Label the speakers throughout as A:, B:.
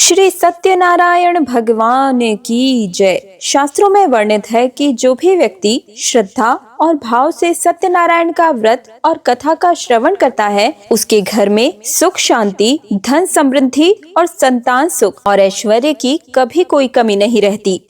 A: श्री सत्यनारायण भगवान की जय। शास्त्रों में वर्णित है कि जो भी व्यक्ति श्रद्धा और भाव से सत्यनारायण का व्रत और कथा का श्रवण करता है, उसके घर में सुख शांति, धन समृद्धि और संतान सुख और ऐश्वर्य की कभी कोई कमी नहीं रहती।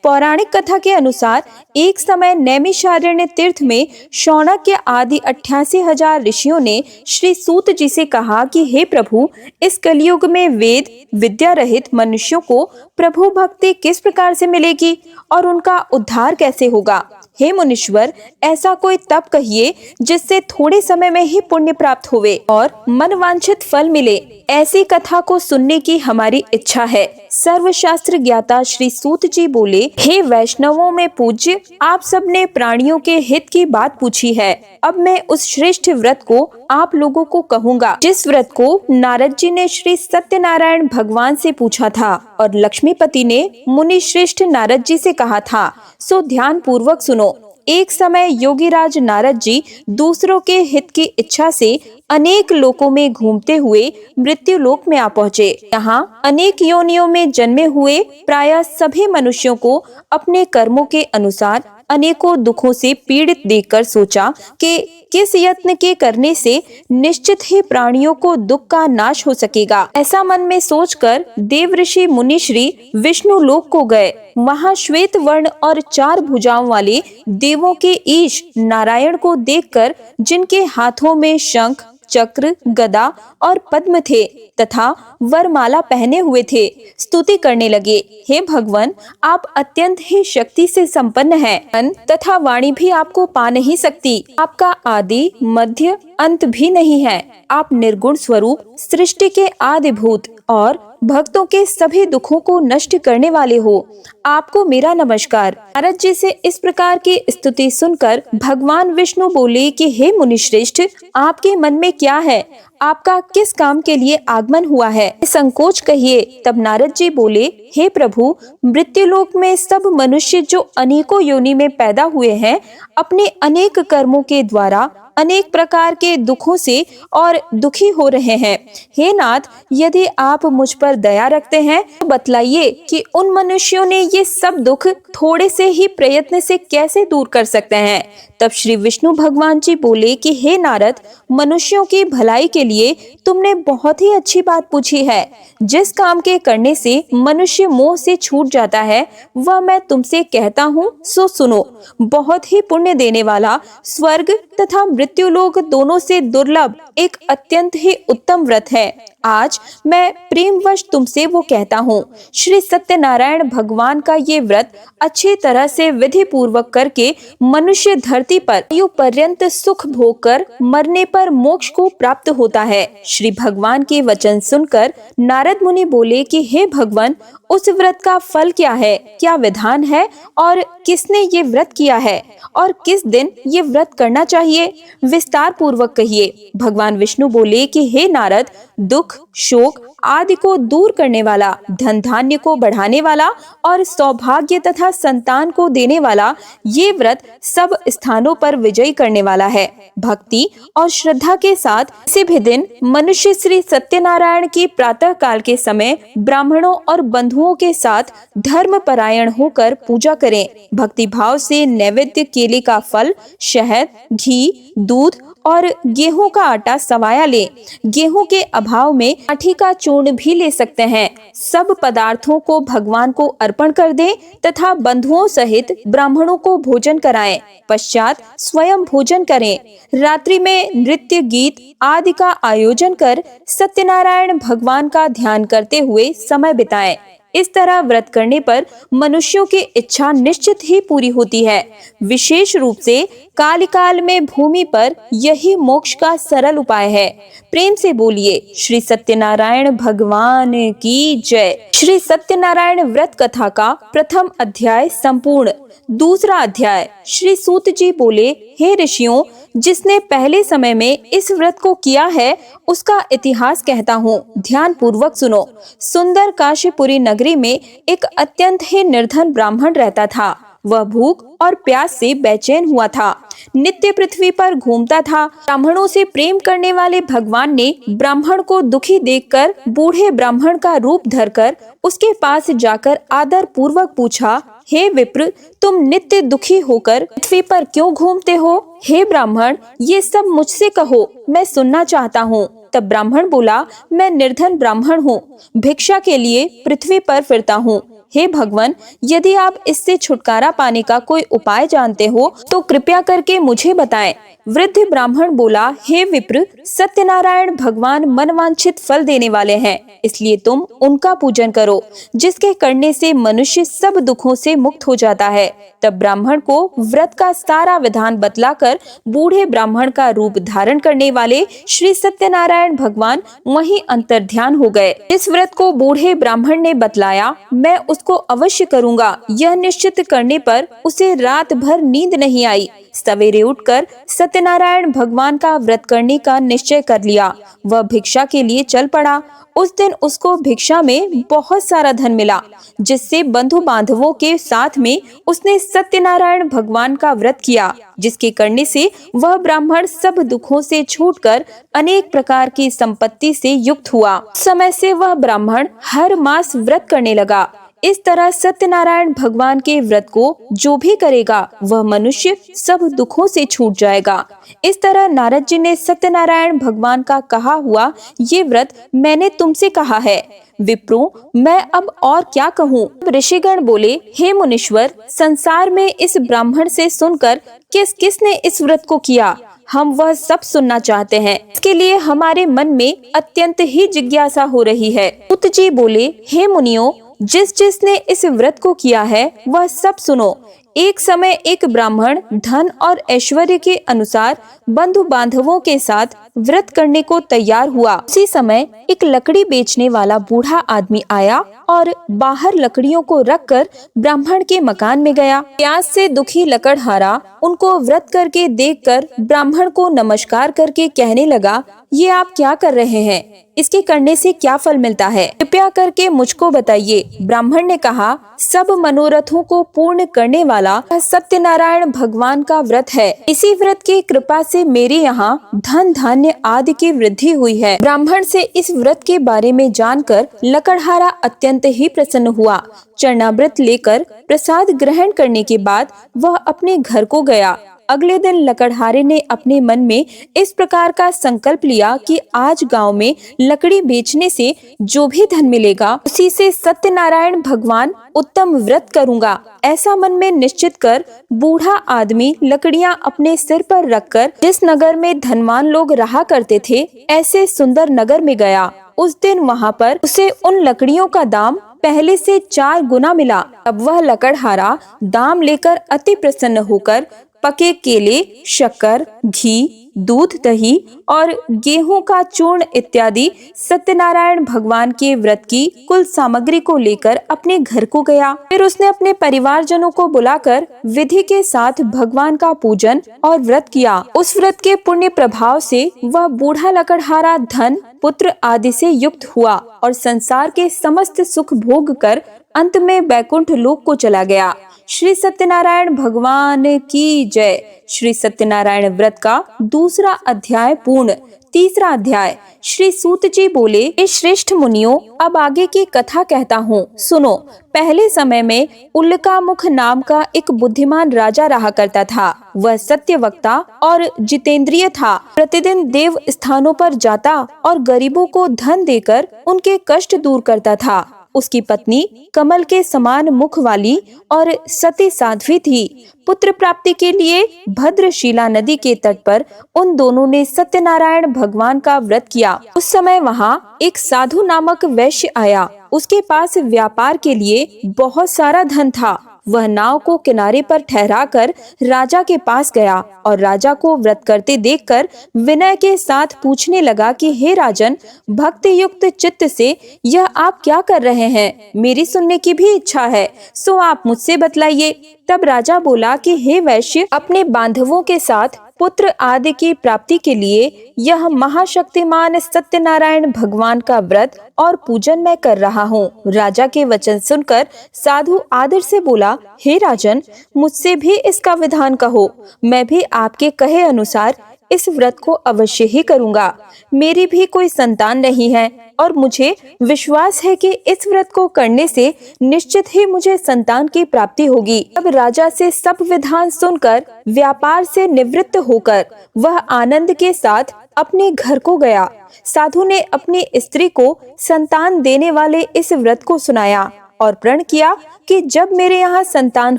A: पौराणिक कथा के अनुसार एक समय नैमिषारण्य तीर्थ में शौनक के आदि 88,000 ऋषियों ने श्री सूत जी से कहा कि हे प्रभु, इस कलयुग में वेद विद्या रहित मनुष्यों को प्रभु भक्ति किस प्रकार से मिलेगी और उनका उद्धार कैसे होगा। हे मुनीश्वर, ऐसा कोई तप कहिए जिससे थोड़े समय में ही पुण्य प्राप्त होवे और मनवांछित फल मिले। ऐसी कथा को सुनने की हमारी इच्छा है। सर्वशास्त्र ज्ञाता श्री सूत जी बोले, हे वैष्णवों में पूज्य, आप सब ने प्राणियों के हित की बात पूछी है। अब मैं उस श्रेष्ठ व्रत को आप लोगों को कहूँगा, जिस व्रत को नारद जी ने श्री सत्यनारायण भगवान से पूछा था और लक्ष्मीपति ने मुनि श्रेष्ठ नारद जी से कहा था। सो ध्यान पूर्वक सुनो। एक समय योगीराज नारद जी दूसरों के हित की इच्छा से अनेक लोकों में घूमते हुए मृत्यु लोक में आ पहुँचे। यहाँ अनेक योनियों में जन्मे हुए प्रायः सभी मनुष्यों को अपने कर्मों के अनुसार अनेकों दुखों से पीड़ित देखकर सोचा कि किस यत्न के करने से निश्चित ही प्राणियों को दुख का नाश हो सकेगा। ऐसा मन में सोचकर देव ऋषि मुनि श्री विष्णु लोक को गए। वहाँ श्वेत वर्ण और 4 भुजाओं वाले देवों के ईश नारायण को देखकर, जिनके हाथों में शंख चक्र गदा और पद्म थे तथा वरमाला पहने हुए थे, स्तुति करने लगे। हे भगवान, आप अत्यंत ही शक्ति से संपन्न हैं। मन तथा वाणी भी आपको पा नहीं सकती। आपका आदि मध्य अंत भी नहीं है। आप निर्गुण स्वरूप, सृष्टि के आदिभूत और भक्तों के सभी दुखों को नष्ट करने वाले हो। आपको मेरा नमस्कार। नारद जी से इस प्रकार की स्तुति सुनकर भगवान विष्णु बोले कि हे मुनिश्रेष्ठ, आपके मन में क्या है? आपका किस काम के लिए आगमन हुआ है? संकोच कहिए। तब नारद जी बोले, हे प्रभु, मृत्युलोक में सब मनुष्य जो अनेकों योनि में पैदा हुए हैं, अपने अनेक कर्मों के द्वारा अनेक प्रकार के दुखों से और दुखी हो रहे हैं। हे नाथ, यदि आप मुझ पर दया रखते हैं तो बतलाइए कि उन मनुष्यों ने ये सब दुख थोड़े से ही प्रयत्न से कैसे दूर कर सकते हैं। तब श्री विष्णु भगवान जी बोले कि हे नारद, मनुष्यों की भलाई के लिए तुमने बहुत ही अच्छी बात पूछी है। जिस काम के करने से मनुष्य मोह से छूट जाता है, वह मैं तुमसे कहता हूँ, सो सुनो। बहुत ही पुण्य देने वाला, स्वर्ग तथा मृत्युलोक दोनों से दुर्लभ एक अत्यंत ही उत्तम व्रत है। आज मैं प्रेमवश तुमसे वो कहता हूँ। श्री सत्यनारायण भगवान का ये व्रत अच्छी तरह से विधि पूर्वक करके मनुष्य धरती पर आयु पर्यंत सुख भोग कर मरने पर मोक्ष को प्राप्त होता है। श्री भगवान के वचन सुनकर नारद मुनि बोले कि हे भगवान, उस व्रत का फल क्या है, क्या विधान है और किसने ये व्रत किया है और किस दिन ये व्रत करना चाहिए? विस्तार पूर्वक कहिए। भगवान विष्णु बोले कि हे नारद, दुख शोक आदि को दूर करने वाला, धन धान्य को बढ़ाने वाला और सौभाग्य तथा संतान को देने वाला ये व्रत सब स्थानों पर विजयी करने वाला है। भक्ति और श्रद्धा के साथ किसी भी दिन मनुष्य श्री सत्यनारायण की प्रातः काल के समय ब्राह्मणों और बंधुओं के साथ धर्म परायण होकर पूजा करें। भक्ति भाव से नैवेद्य केले का फल, शहद, घी, दूध और गेहूं का आटा सवाया ले। गेहूं के अभाव में आठी का चूर्ण भी ले सकते हैं। सब पदार्थों को भगवान को अर्पण कर दें तथा बंधुओं सहित ब्राह्मणों को भोजन कराएं। पश्चात स्वयं भोजन करें। रात्रि में नृत्य गीत आदि का आयोजन कर सत्यनारायण भगवान का ध्यान करते हुए समय बिताएं। इस तरह व्रत करने पर मनुष्यों की इच्छा निश्चित ही पूरी होती है। विशेष रूप से काल में भूमि पर यही मोक्ष का सरल उपाय है। प्रेम से बोलिए, श्री सत्यनारायण भगवान की जय। श्री सत्यनारायण व्रत कथा का प्रथम अध्याय संपूर्ण। दूसरा अध्याय। श्री सूत जी बोले, हे ऋषियों, जिसने पहले समय में इस व्रत को किया है उसका इतिहास कहता हूँ, ध्यान पूर्वक सुनो। सुंदर काशीपुरी नगरी में एक अत्यंत ही निर्धन ब्राह्मण रहता था। वह भूख और प्यास से बेचैन हुआ था, नित्य पृथ्वी पर घूमता था। ब्राह्मणों से प्रेम करने वाले भगवान ने ब्राह्मण को दुखी देखकर बूढ़े ब्राह्मण का रूप धरकर उसके पास जाकर आदर पूर्वक पूछा, हे विप्र, तुम नित्य दुखी होकर पृथ्वी पर क्यों घूमते हो? हे ब्राह्मण, ये सब मुझसे कहो, मैं सुनना चाहता हूँ। तब ब्राह्मण बोला, मैं निर्धन ब्राह्मण हूँ, भिक्षा के लिए पृथ्वी पर फिरता हूँ। हे भगवान, यदि आप इससे छुटकारा पाने का कोई उपाय जानते हो तो कृपया करके मुझे बताएं। वृद्ध ब्राह्मण बोला, हे विप्र, सत्यनारायण भगवान मनवांछित फल देने वाले हैं, इसलिए तुम उनका पूजन करो, जिसके करने से मनुष्य सब दुखों से मुक्त हो जाता है। तब ब्राह्मण को व्रत का सारा विधान बतलाकर बूढ़े ब्राह्मण का रूप धारण करने वाले श्री सत्यनारायण भगवान वहीं अंतर्ध्यान हो गए। इस व्रत को बूढ़े ब्राह्मण ने बतलाया, मैं उसको अवश्य करूँगा। यह निश्चित करने पर उसे रात भर नींद नहीं आई। सवेरे उठकर सत्यनारायण भगवान का व्रत करने का निश्चय कर लिया। वह भिक्षा के लिए चल पड़ा। उस दिन उसको भिक्षा में बहुत सारा धन मिला, जिससे बंधु बांधवों के साथ में उसने सत्यनारायण भगवान का व्रत किया, जिसके करने से वह ब्राह्मण सब दुखों से छूटकर अनेक प्रकार की संपत्ति से युक्त हुआ। समय से वह ब्राह्मण हर मास व्रत करने लगा। इस तरह सत्यनारायण भगवान के व्रत को जो भी करेगा वह मनुष्य सब दुखों से छूट जाएगा। इस तरह नारद जी ने सत्यनारायण भगवान का कहा हुआ ये व्रत मैंने तुमसे कहा है। विप्रो, मैं अब और क्या कहूँ? ऋषिगण बोले, हे मुनीश्वर, संसार में इस ब्राह्मण से सुनकर किस किसने इस व्रत को किया, हम वह सब सुनना चाहते हैं। इसके लिए हमारे मन में अत्यंत ही जिज्ञासा हो रही है। सूत जी बोले, हे मुनियों, जिस जिसने इस व्रत को किया है वह सब सुनो। एक समय एक ब्राह्मण धन और ऐश्वर्य के अनुसार बंधु बांधवों के साथ व्रत करने को तैयार हुआ। उसी समय एक लकड़ी बेचने वाला बूढ़ा आदमी आया और बाहर लकड़ियों को रखकर ब्राह्मण के मकान में गया। प्यास से दुखी लकड़हारा उनको व्रत करके देखकर ब्राह्मण को नमस्कार करके कहने लगा, ये आप क्या कर रहे हैं? इसके करने से क्या फल मिलता है? कृपया करके मुझको बताइए। ब्राह्मण ने कहा, सब मनोरथों को पूर्ण करने वाला सत्यनारायण भगवान का व्रत है। इसी व्रत की कृपा से मेरे यहाँ धन धान्य आदि की वृद्धि हुई है। ब्राह्मण से इस व्रत के बारे में जानकर लकड़हारा अत्यंत ही प्रसन्न हुआ। चरणामृत लेकर प्रसाद ग्रहण करने के बाद वह अपने घर को गया। अगले दिन लकड़हारे ने अपने मन में इस प्रकार का संकल्प लिया कि आज गांव में लकड़ी बेचने से जो भी धन मिलेगा उसी से सत्यनारायण भगवान उत्तम व्रत करूंगा। ऐसा मन में निश्चित कर बूढ़ा आदमी लकड़ियां अपने सिर पर रखकर जिस नगर में धनवान लोग रहा करते थे ऐसे सुंदर नगर में गया। उस दिन वहां पर उसे उन लकड़ियों का दाम पहले से 4 गुना मिला। अब वह लकड़हारा दाम लेकर अति प्रसन्न होकर पके केले, शक्कर, घी, दूध, दही और गेहूं का चूर्ण इत्यादि सत्यनारायण भगवान के व्रत की कुल सामग्री को लेकर अपने घर को गया। फिर उसने अपने परिवारजनों को बुलाकर विधि के साथ भगवान का पूजन और व्रत किया। उस व्रत के पुण्य प्रभाव से वह बूढ़ा लकड़हारा धन, पुत्र आदि से युक्त हुआ और संसार के समस्त सुख भोग कर अंत में वैकुंठ लोक को चला गया। श्री सत्यनारायण भगवान की जय। श्री सत्यनारायण व्रत का दूसरा अध्याय पूर्ण। तीसरा अध्याय। श्री सूत जी बोले, हे श्रेष्ठ मुनियों, अब आगे की कथा कहता हूँ, सुनो। पहले समय में उल्कामुख नाम का एक बुद्धिमान राजा रहा करता था। वह सत्यवक्ता और जितेंद्रिय था। प्रतिदिन देव स्थानों पर जाता और गरीबों को धन देकर उनके कष्ट दूर करता था। उसकी पत्नी कमल के समान मुख वाली और सती साध्वी थी। पुत्र प्राप्ति के लिए भद्रशिला नदी के तट पर उन दोनों ने सत्यनारायण भगवान का व्रत किया। उस समय वहाँ एक साधु नामक वैश्य आया। उसके पास व्यापार के लिए बहुत सारा धन था। वह नाव को किनारे पर ठहराकर राजा के पास गया और राजा को व्रत करते देखकर विनय के साथ पूछने लगा कि हे राजन, भक्ति युक्त चित्त से यह आप क्या कर रहे हैं? मेरी सुनने की भी इच्छा है, सो आप मुझसे बतलाइए। तब राजा बोला कि हे वैश्य, अपने बांधवों के साथ पुत्र आदि की प्राप्ति के लिए यह महाशक्तिमान सत्यनारायण भगवान का व्रत और पूजन मैं कर रहा हूँ। राजा के वचन सुनकर साधु आदर से बोला, हे राजन, मुझसे भी इसका विधान कहो। मैं भी आपके कहे अनुसार इस व्रत को अवश्य ही करूँगा। मेरी भी कोई संतान नहीं है और मुझे विश्वास है कि इस व्रत को करने से निश्चित ही मुझे संतान की प्राप्ति होगी। अब राजा से सब विधान सुनकर व्यापार से निवृत्त होकर वह आनंद के साथ अपने घर को गया। साधु ने अपनी स्त्री को संतान देने वाले इस व्रत को सुनाया और प्रण किया कि जब मेरे यहाँ संतान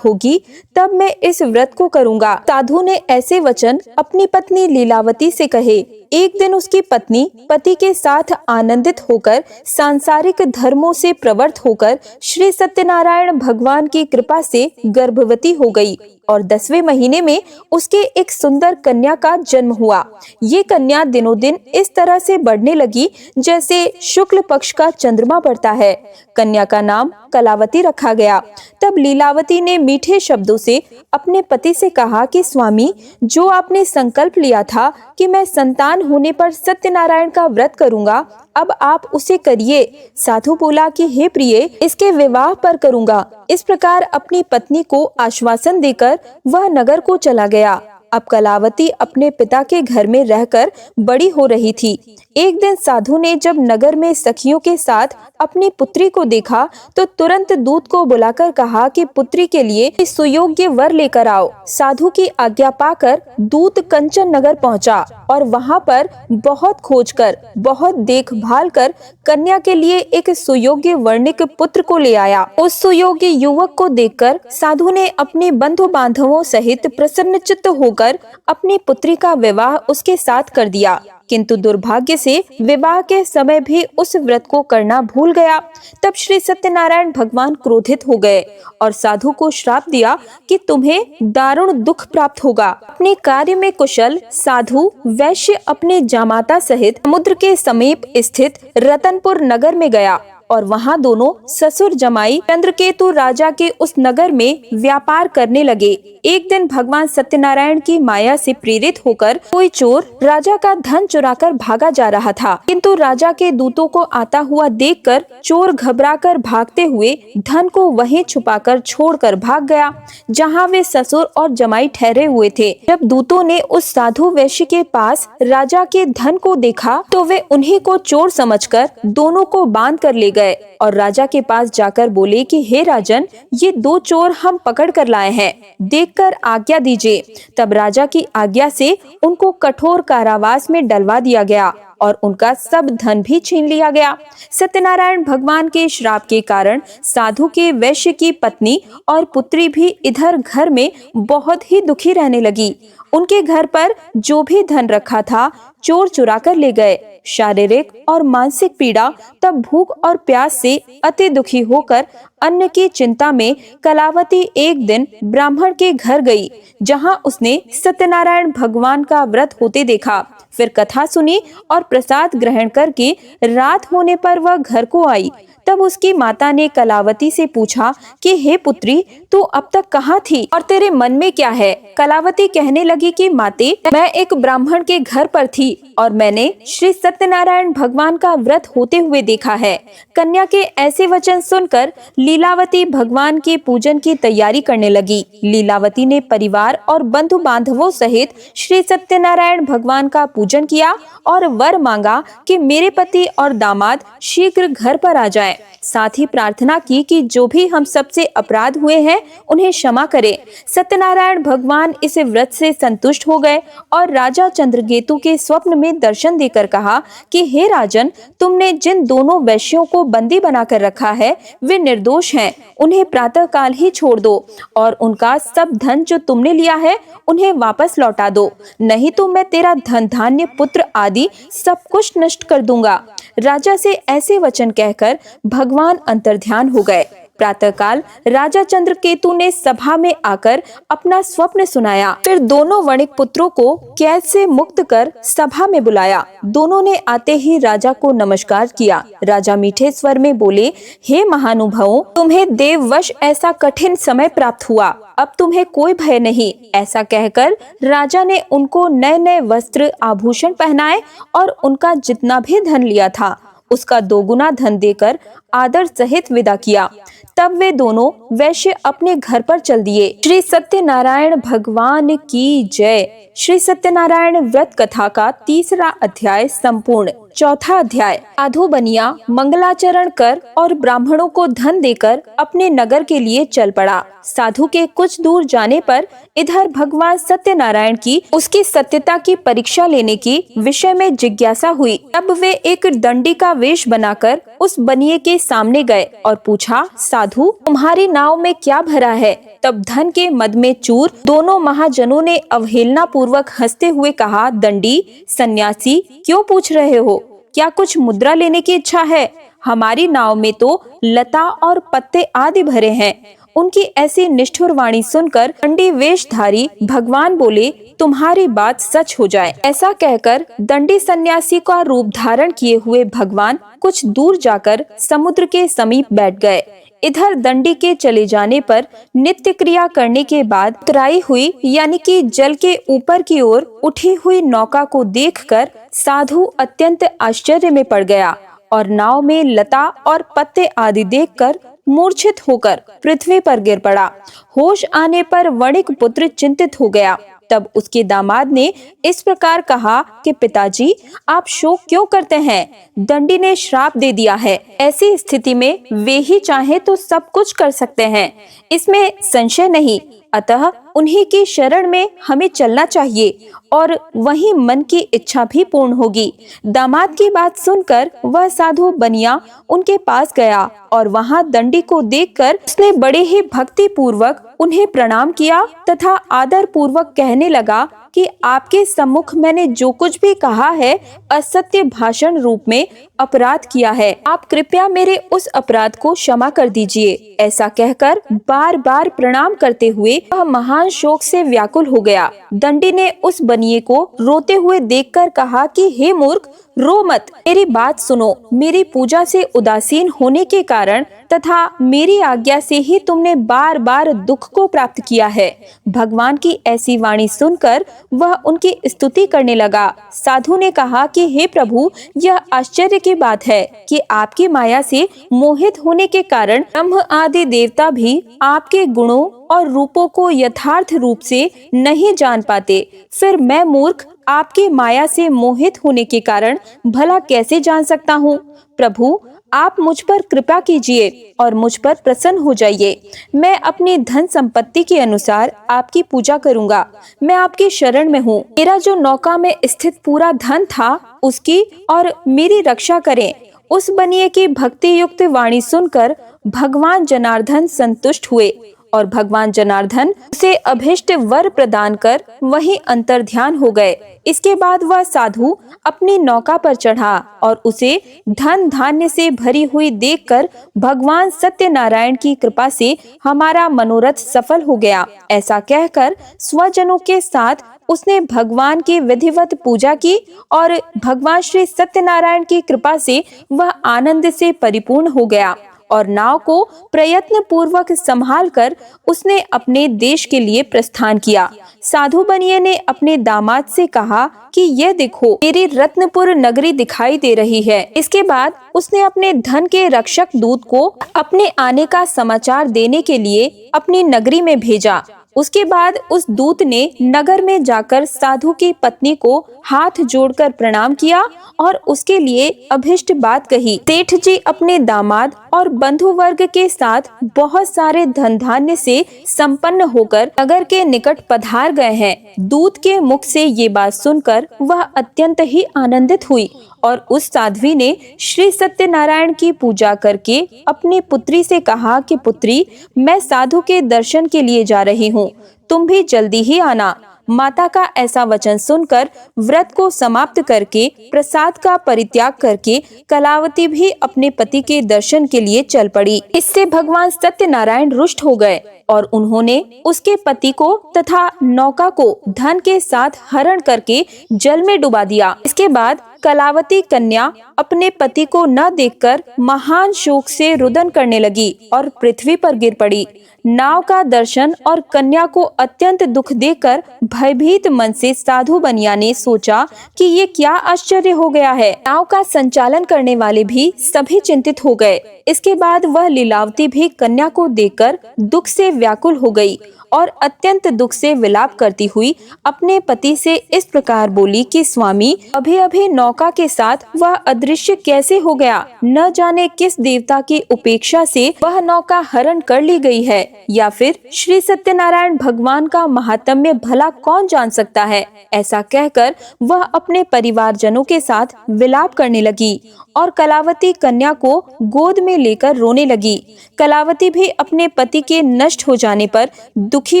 A: होगी तब मैं इस व्रत को करूँगा। साधु ने ऐसे वचन अपनी पत्नी लीलावती से कहे। एक दिन उसकी पत्नी पति के साथ आनंदित होकर सांसारिक धर्मों से प्रवृत्त होकर श्री सत्यनारायण भगवान की कृपा से गर्भवती हो गई और 10वें महीने में उसके एक सुंदर कन्या का जन्म हुआ। ये कन्या दिनों दिन इस तरह से बढ़ने लगी जैसे शुक्ल पक्ष का चंद्रमा बढ़ता है। कन्या का नाम कलावती रखा गया। तब लीलावती ने मीठे शब्दों से अपने पति से कहा कि स्वामी, जो आपने संकल्प लिया था कि मैं संतान होने पर सत्यनारायण का व्रत करूंगा, अब आप उसे करिए। साधु बोला कि हे प्रिय, इसके विवाह पर करूंगा। इस प्रकार अपनी पत्नी को आश्वासन देकर वह नगर को चला गया। अब कलावती अपने पिता के घर में रहकर बड़ी हो रही थी। एक दिन साधु ने जब नगर में सखियों के साथ अपनी पुत्री को देखा तो तुरंत दूत को बुलाकर कहा कि पुत्री के लिए सुयोग्य वर लेकर आओ। साधु की आज्ञा पाकर दूत कंचन नगर पहुंचा और वहां पर बहुत खोजकर, बहुत देखभाल कर कन्या के लिए एक सुयोग्य वर्णिक पुत्र को ले आया। उस सुयोग्य युवक को देखकर साधु ने अपने बंधु बांधवों सहित प्रसन्नचित्त होकर अपनी पुत्री का विवाह उसके साथ कर दिया। किंतु दुर्भाग्य से विवाह के समय भी उस व्रत को करना भूल गया। तब श्री सत्यनारायण भगवान क्रोधित हो गए और साधु को श्राप दिया कि तुम्हें दारुण दुख प्राप्त होगा। अपने कार्य में कुशल साधु वैश्य अपने जामाता सहित समुद्र के समीप स्थित रतनपुर नगर में गया और वहाँ दोनों ससुर जमाई चंद्रकेतु राजा के उस नगर में व्यापार करने लगे। एक दिन भगवान सत्यनारायण की माया से प्रेरित होकर कोई चोर राजा का धन चुराकर भागा जा रहा था, किंतु राजा के दूतों को आता हुआ देखकर चोर घबराकर भागते हुए धन को वहीं छुपाकर छोड़कर भाग गया जहाँ वे ससुर और जमाई ठहरे हुए थे। जब दूतों ने उस साधु वैश्य के पास राजा के धन को देखा तो वे उन्हीं को चोर समझकर दोनों को बांध कर ले गए और राजा के पास जाकर बोले कि हे राजन, ये 2 चोर हम पकड़ कर लाए हैं, देखकर आज्ञा दीजिए। तब राजा की आज्ञा से उनको कठोर कारावास में डलवा दिया गया और उनका सब धन भी छीन लिया गया। सत्यनारायण भगवान के श्राप के कारण साधु के वैश्य की पत्नी और पुत्री भी इधर घर में बहुत ही दुखी रहने लगी। उनके घर पर जो भी धन रखा था चोर चुरा कर ले गए। शारीरिक और मानसिक पीड़ा तब भूख और प्यास से अति दुखी होकर अन्न की चिंता में कलावती एक दिन ब्राह्मण के घर गई, जहां उसने सत्यनारायण भगवान का व्रत होते देखा। फिर कथा सुनी और प्रसाद ग्रहण करके रात होने पर वह घर को आई। तब उसकी माता ने कलावती से पूछा कि हे पुत्री, तू अब तक कहाँ थी और तेरे मन में क्या है? कलावती कहने लगी कि माते, मैं एक ब्राह्मण के घर पर थी और मैंने श्री सत्यनारायण भगवान का व्रत होते हुए देखा है। कन्या के ऐसे वचन सुनकर लीलावती भगवान के पूजन की तैयारी करने लगी। लीलावती ने परिवार और बंधु बांधवों सहित श्री सत्यनारायण भगवान का पूजन किया और वर मांगा कि मेरे पति और दामाद शीघ्र घर पर आ जाएं। साथ ही प्रार्थना की कि जो भी हम सबसे अपराध हुए हैं उन्हें क्षमा करें। सत्यनारायण भगवान इस व्रत से संतुष्ट हो गए और राजा चंद्रकेतु के स्वप्न में दर्शन देकर कहा कि हे राजन, तुमने जिन दोनों वैश्यों को बंदी बनाकर रखा है वे निर्दोष हैं, उन्हें प्रातः काल ही छोड़ दो और उनका सब धन जो तुमने लिया है उन्हें वापस लौटा दो, नहीं तो मैं तेरा धन धान्य पुत्र आदि सब कुछ नष्ट कर दूंगा। राजा से ऐसे वचन कहकर भगवान अंतर्ध्यान हो गए। प्रातःकाल राजा चंद्रकेतु ने सभा में आकर अपना स्वप्न सुनाया। फिर दोनों वणिक पुत्रों को कैद से मुक्त कर सभा में बुलाया। दोनों ने आते ही राजा को नमस्कार किया। राजा मीठे स्वर में बोले, हे महानुभावों, तुम्हें देववश ऐसा कठिन समय प्राप्त हुआ, अब तुम्हें कोई भय नहीं। ऐसा कहकर राजा ने उनको नए नए वस्त्र आभूषण पहनाए और उनका जितना भी धन लिया था उसका दोगुना धन देकर आदर सहित विदा किया। तब वे दोनों वैश्य अपने घर पर चल दिए। श्री सत्यनारायण भगवान की जय। श्री सत्यनारायण व्रत कथा का 3रा अध्याय संपूर्ण। चौथा अध्याय। साधु बनिया मंगलाचरण कर और ब्राह्मणों को धन देकर अपने नगर के लिए चल पड़ा। साधु के कुछ दूर जाने पर इधर भगवान सत्यनारायण की उसकी सत्यता की परीक्षा लेने की विषय में जिज्ञासा हुई। तब वे एक दंडी का वेश बनाकर उस बनिए के सामने गए और पूछा, साधु, तुम्हारी नाव में क्या भरा है? तब धन के मद में चूर दोनों महाजनों ने अवहेलना पूर्वक हंसते हुए कहा, दंडी, सन्यासी, क्यों पूछ रहे हो? क्या कुछ मुद्रा लेने की इच्छा है? हमारी नाव में तो लता और पत्ते आदि भरे हैं। उनकी ऐसी निष्ठुर वाणी सुनकर दंडी वेशधारी भगवान बोले, तुम्हारी बात सच हो जाए। ऐसा कहकर दंडी सन्यासी का रूप धारण किए हुए भगवान कुछ दूर जाकर समुद्र के समीप बैठ गए। इधर दंडी के चले जाने पर नित्य क्रिया करने के बाद उतराई हुई यानी कि जल के ऊपर की ओर उठी हुई नौका को देखकर साधु अत्यंत आश्चर्य में पड़ गया और नाव में लता और पत्ते आदि देखकर मूर्छित होकर पृथ्वी पर गिर पड़ा। होश आने पर वणिक पुत्र चिंतित हो गया। तब उसके दामाद ने इस प्रकार कहा कि पिताजी, आप शोक क्यों करते हैं? दंडी ने श्राप दे दिया है। ऐसी स्थिति में वे ही चाहे तो सब कुछ कर सकते हैं, इसमें संशय नहीं। अतः उन्हीं की शरण में हमें चलना चाहिए और वहीं मन की इच्छा भी पूर्ण होगी। दामाद की बात सुनकर वह साधु बनिया उनके पास गया और वहां दंडी को देखकर उसने बड़े ही भक्ति पूर्वक उन्हें प्रणाम किया तथा आदर पूर्वक कहने लगा कि आपके सम्मुख मैंने जो कुछ भी कहा है असत्य भाषण रूप में अपराध किया है। आप कृपया मेरे उस अपराध को क्षमा कर दीजिए। ऐसा कहकर बार बार प्रणाम करते हुए वह महान शोक से व्याकुल हो गया। दंडी ने उस बनिए को रोते हुए देखकर कहा कि हे मूर्ख, रो मत, मेरी बात सुनो। मेरी पूजा से उदासीन होने के कारण तथा मेरी आज्ञा से ही तुमने बार बार दुख को प्राप्त किया है। भगवान की ऐसी वाणी सुनकर वह उनकी स्तुति करने लगा। साधु ने कहा कि हे प्रभु, यह आश्चर्य की बात है कि आपकी माया से मोहित होने के कारण ब्रह्म आदि देवता भी आपके गुणों और रूपों को यथार्थ रूप से नहीं जान पाते। फिर मैं मूर्ख आपकी माया से मोहित होने के कारण भला कैसे जान सकता हूँ? प्रभु, आप मुझ पर कृपा कीजिए और मुझ पर प्रसन्न हो जाइए। मैं अपनी धन संपत्ति के अनुसार आपकी पूजा करूंगा। मैं आपकी शरण में हूँ। मेरा जो नौका में स्थित पूरा धन था उसकी और मेरी रक्षा करें। उस बनिए की भक्ति युक्त वाणी सुनकर भगवान जनार्दन संतुष्ट हुए और भगवान जनार्दन उसे अभिष्ट वर प्रदान कर वहीं अंतर्ध्यान हो गए। इसके बाद वह साधु अपनी नौका पर चढ़ा और उसे धन धान्य से भरी हुई देखकर भगवान सत्यनारायण की कृपा से हमारा मनोरथ सफल हो गया। ऐसा कहकर स्वजनों के साथ उसने भगवान की विधिवत पूजा की और भगवान श्री सत्यनारायण की कृपा से वह आनंद से परिपूर्ण हो गया और नाव को प्रयत्न पूर्वक संभाल कर उसने अपने देश के लिए प्रस्थान किया। साधु बनिए ने अपने दामाद से कहा कि यह देखो, मेरी रत्नपुर नगरी दिखाई दे रही है। इसके बाद उसने अपने धन के रक्षक दूत को अपने आने का समाचार देने के लिए अपनी नगरी में भेजा। उसके बाद उस दूत ने नगर में जाकर साधु की पत्नी को हाथ जोड़कर प्रणाम किया और उसके लिए अभिष्ट बात कही। सेठ जी अपने दामाद और बंधु वर्ग के साथ बहुत सारे धन धान्य से संपन्न होकर नगर के निकट पधार गए हैं। दूत के मुख से ये बात सुनकर वह अत्यंत ही आनंदित हुई और उस साध्वी ने श्री सत्यनारायण की पूजा करके अपनी पुत्री से कहा कि पुत्री, मैं साधु के दर्शन के लिए जा रही हूँ, तुम भी जल्दी ही आना। माता का ऐसा वचन सुनकर व्रत को समाप्त करके प्रसाद का परित्याग करके कलावती भी अपने पति के दर्शन के लिए चल पड़ी। इससे भगवान सत्यनारायण रुष्ट हो गए और उन्होंने उसके पति को तथा नौका को धन के साथ हरण करके जल में डुबा दिया। इसके बाद कलावती कन्या अपने पति को न देखकर महान शोक से रुदन करने लगी और पृथ्वी पर गिर पड़ी। नाव का दर्शन और कन्या को अत्यंत दुख देकर भयभीत मन से साधु बनिया ने सोचा कि ये क्या आश्चर्य हो गया है। नाव का संचालन करने वाले भी सभी चिंतित हो गए। इसके बाद वह लीलावती भी कन्या को देखकर दुख से व्याकुल हो गई और अत्यंत दुख से विलाप करती हुई अपने पति से इस प्रकार बोली कि स्वामी, अभी अभी नौका के साथ वह अदृश्य कैसे हो गया। न जाने किस देवता की उपेक्षा से वह नौका हरण कर ली गई है, या फिर श्री सत्यनारायण भगवान का महात्म्य भला कौन जान सकता है। ऐसा कहकर वह अपने परिवारजनों के साथ विलाप करने लगी और कलावती कन्या को गोद में लेकर रोने लगी। कलावती भी अपने पति के नष्ट हो जाने पर दुखी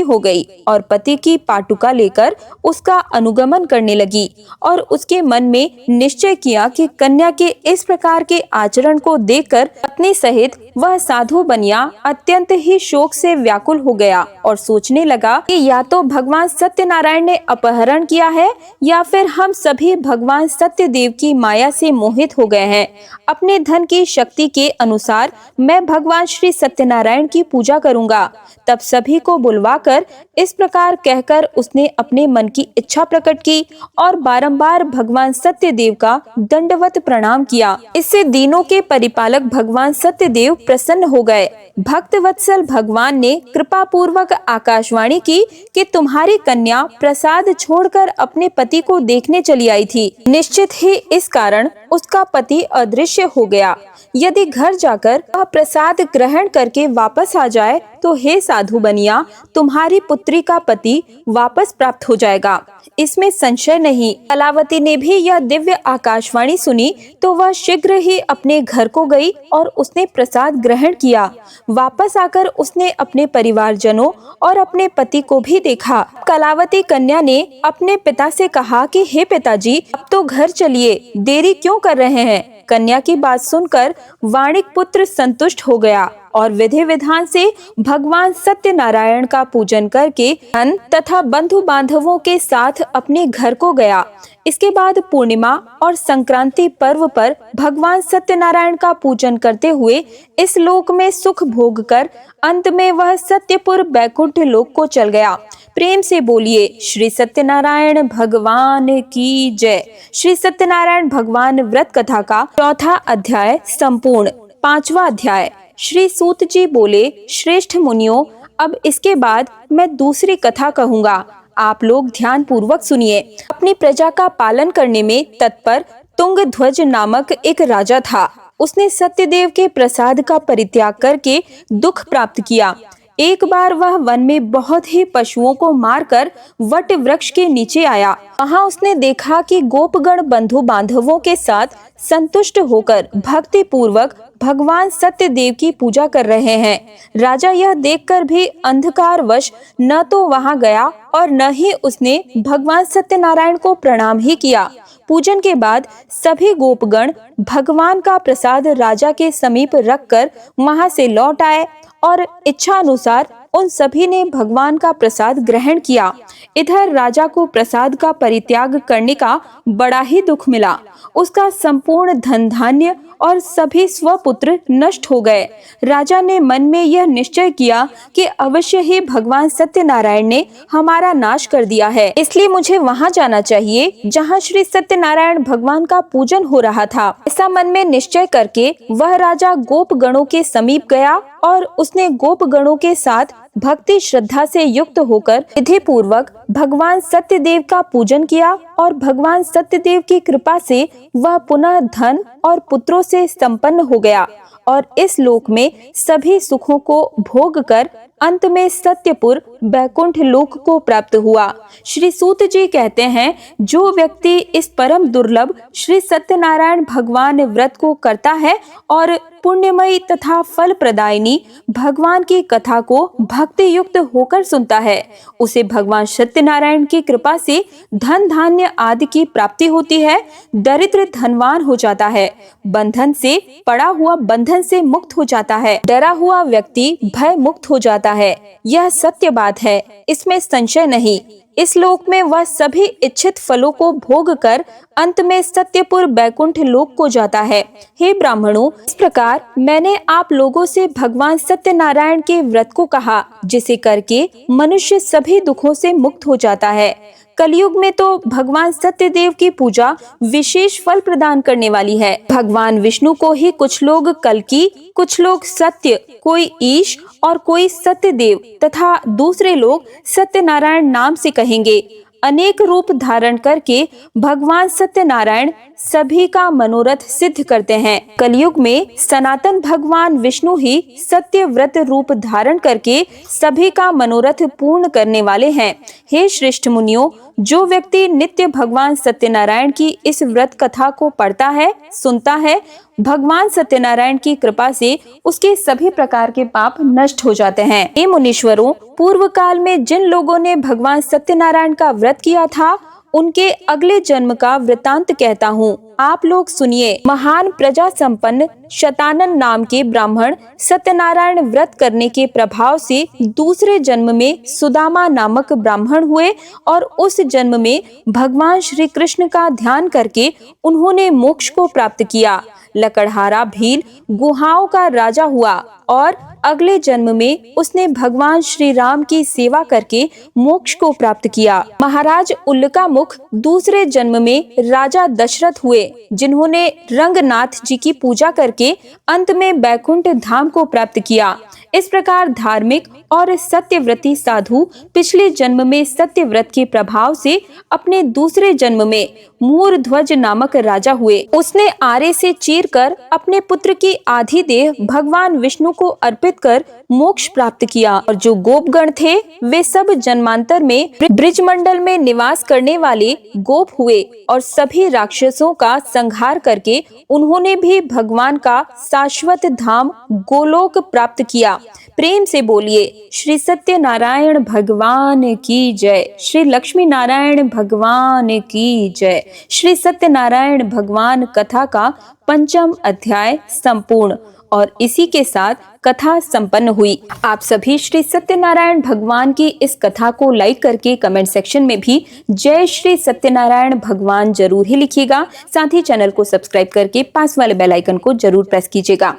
A: हो गई और पति की पाटुका लेकर उसका अनुगमन करने लगी और उसके मन में निश्चय किया कि कन्या के इस प्रकार के आचरण को देखकर पत्नी सहित वह साधु बनिया अत्यंत ही शोक से व्याकुल हो गया और सोचने लगा कि या तो भगवान सत्यनारायण ने अपहरण किया है या फिर हम सभी भगवान सत्यदेव की माया से मोहित हो गए हैं। अपने धन की शक्ति के अनुसार मैं भगवान श्री सत्यनारायण की पूजा करूंगा। तब सभी को बुलवाकर इस प्रकार कहकर उसने अपने मन की इच्छा प्रकट की और बारंबार भगवान सत्यदेव का दंडवत प्रणाम किया। इससे दीनों के परिपालक भगवान सत्यदेव प्रसन्न हो गए। भक्त वत्सल भगवान ने कृपा पूर्वक आकाशवाणी की कि तुम्हारी कन्या प्रसाद छोड़कर अपने पति को देखने चली आई थी। निश्चित ही इस कारण उसका पति अदृश्य हो गया। यदि घर जाकर वह प्रसाद ग्रहण करके वापस आ जाए तो हे साधु बनिया, तुम्हारी पुत्री का पति वापस प्राप्त हो जाएगा, इसमें संशय नहीं। कलावती ने भी यह दिव्य आकाशवाणी सुनी तो वह शीघ्र ही अपने घर को गई और उसने प्रसाद ग्रहण किया। वापस आकर उसने अपने परिवारजनों और अपने पति को भी देखा। कलावती कन्या ने अपने पिता से कहा कि हे पिताजी, अब तो घर चलिए, देरी क्यों कर रहे हैं। कन्या की बात सुनकर वाणिक पुत्र संतुष्ट हो गया और विधि विधान से भगवान सत्यनारायण का पूजन करके धन तथा बंधु बांधवों के साथ अपने घर को गया। इसके बाद पूर्णिमा और संक्रांति पर्व पर भगवान सत्यनारायण का पूजन करते हुए इस लोक में सुख भोग कर अंत में वह सत्यपुर बैकुंठ लोक को चल गया। प्रेम से बोलिए श्री सत्यनारायण भगवान की जय। श्री सत्यनारायण भगवान व्रत कथा का चौथा अध्याय संपूर्ण। पांचवा अध्याय। श्री सूत जी बोले, श्रेष्ठ मुनियों, अब इसके बाद मैं दूसरी कथा कहूँगा, आप लोग ध्यान पूर्वक सुनिए। अपनी प्रजा का पालन करने में तत्पर तुंगध्वज नामक एक राजा था। उसने सत्यदेव के प्रसाद का परित्याग करके दुख प्राप्त किया। एक बार वह वन में बहुत ही पशुओं को मारकर वट वृक्ष के नीचे आया। वहाँ उसने देखा कि गोपगण बंधु बांधवों के साथ संतुष्ट होकर भक्ति पूर्वक भगवान सत्यदेव की पूजा कर रहे हैं। राजा यह देखकर भी अंधकारवश न तो वहाँ गया और न ही उसने भगवान सत्यनारायण को प्रणाम ही किया। पूजन के बाद सभी गोपगण भगवान का प्रसाद राजा के समीप रखकर वहाँ से लौट आए और इच्छा अनुसार उन सभी ने भगवान का प्रसाद ग्रहण किया। इधर राजा को प्रसाद का परित्याग करने का बड़ा ही दुख मिला। उसका संपूर्ण धन धान्य और सभी स्वपुत्र नष्ट हो गए। राजा ने मन में यह निश्चय किया कि अवश्य ही भगवान सत्यनारायण ने हमारा नाश कर दिया है, इसलिए मुझे वहां जाना चाहिए जहां श्री सत्यनारायण भगवान का पूजन हो रहा था। ऐसा मन में निश्चय करके वह राजा गोप गणों के समीप गया और उसने गोप गणों के साथ भक्ति श्रद्धा से युक्त होकर विधि पूर्वक भगवान सत्यदेव का पूजन किया और भगवान सत्यदेव की कृपा से वह पुनः धन और पुत्रों से संपन्न हो गया और इस लोक में सभी सुखों को भोग कर अंत में सत्यपुर बैकुंठ लोक को प्राप्त हुआ। श्री सूत जी कहते हैं, जो व्यक्ति इस परम दुर्लभ श्री सत्यनारायण भगवान व्रत को करता है और पुण्यमयी तथा फल प्रदायिनी भगवान की कथा को भक्ति युक्त होकर सुनता है, उसे भगवान सत्यनारायण की कृपा से धन धान्य आदि की प्राप्ति होती है। दरिद्र धनवान हो जाता है, बंधन से पड़ा हुआ बंधन से मुक्त हो जाता है, डरा हुआ व्यक्ति भय मुक्त हो जाता है। यह सत्य बात है, इसमें संशय नहीं। इस लोक में वह सभी इच्छित फलों को भोग कर अंत में सत्यपुर बैकुंठ लोक को जाता है। हे ब्राह्मणों, इस प्रकार मैंने आप लोगों से भगवान सत्यनारायण के व्रत को कहा, जिसे करके मनुष्य सभी दुखों से मुक्त हो जाता है। कलयुग में तो भगवान सत्यदेव की पूजा विशेष फल प्रदान करने वाली है। भगवान विष्णु को ही कुछ लोग कल्कि, कुछ लोग सत्य, कोई ईश और कोई सत्यदेव तथा दूसरे लोग सत्यनारायण नाम से कहेंगे। अनेक रूप धारण करके भगवान सत्यनारायण सभी का मनोरथ सिद्ध करते हैं। कलयुग में सनातन भगवान विष्णु ही सत्य व्रत रूप धारण करके सभी का मनोरथ पूर्ण करने वाले हैं। हे श्रेष्ठ मुनियों, जो व्यक्ति नित्य भगवान सत्यनारायण की इस व्रत कथा को पढ़ता है, सुनता है, भगवान सत्यनारायण की कृपा से उसके सभी प्रकार के पाप नष्ट हो जाते हैं। हे मुनीश्वरों, पूर्व काल में जिन लोगों ने भगवान सत्यनारायण का व्रत किया था, उनके अगले जन्म का वृतांत कहता हूँ, आप लोग सुनिए। महान प्रजा संपन्न शतानन नाम के ब्राह्मण सत्यनारायण व्रत करने के प्रभाव से दूसरे जन्म में सुदामा नामक ब्राह्मण हुए और उस जन्म में भगवान श्री कृष्ण का ध्यान करके उन्होंने मोक्ष को प्राप्त किया। लकड़हारा भील गुहाओं का राजा हुआ और अगले जन्म में उसने भगवान श्री राम की सेवा करके मोक्ष को प्राप्त किया। महाराज उल्का मुख दूसरे जन्म में राजा दशरथ हुए, जिन्होंने रंगनाथ जी की पूजा करके अंत में बैकुंठ धाम को प्राप्त किया। इस प्रकार धार्मिक और सत्यव्रती साधु पिछले जन्म में सत्यव्रत के प्रभाव से अपने दूसरे जन्म में मूरध्वज नामक राजा हुए। उसने आरे से चीर कर अपने पुत्र की आधी देह भगवान विष्णु को अर्पित कर मोक्ष प्राप्त किया। और जो गोपगण थे, वे सब जन्मांतर में ब्रिजमंडल में निवास करने वाले गोप हुए और सभी राक्षसों का संहार करके उन्होंने भी भगवान का शाश्वत धाम गोलोक प्राप्त किया। प्रेम से बोलिए, श्री सत्यनारायण भगवान की जय, श्री लक्ष्मी नारायण भगवान की जय। श्री सत्यनारायण भगवान कथा का 5वां अध्याय संपूर्ण। और इसी के साथ कथा संपन्न हुई। आप सभी श्री सत्यनारायण भगवान की इस कथा को लाइक करके कमेंट सेक्शन में भी जय श्री सत्यनारायण भगवान जरूर ही लिखिएगा। साथ ही चैनल को सब्सक्राइब करके पास वाले बेल आइकन को जरूर प्रेस कीजिएगा।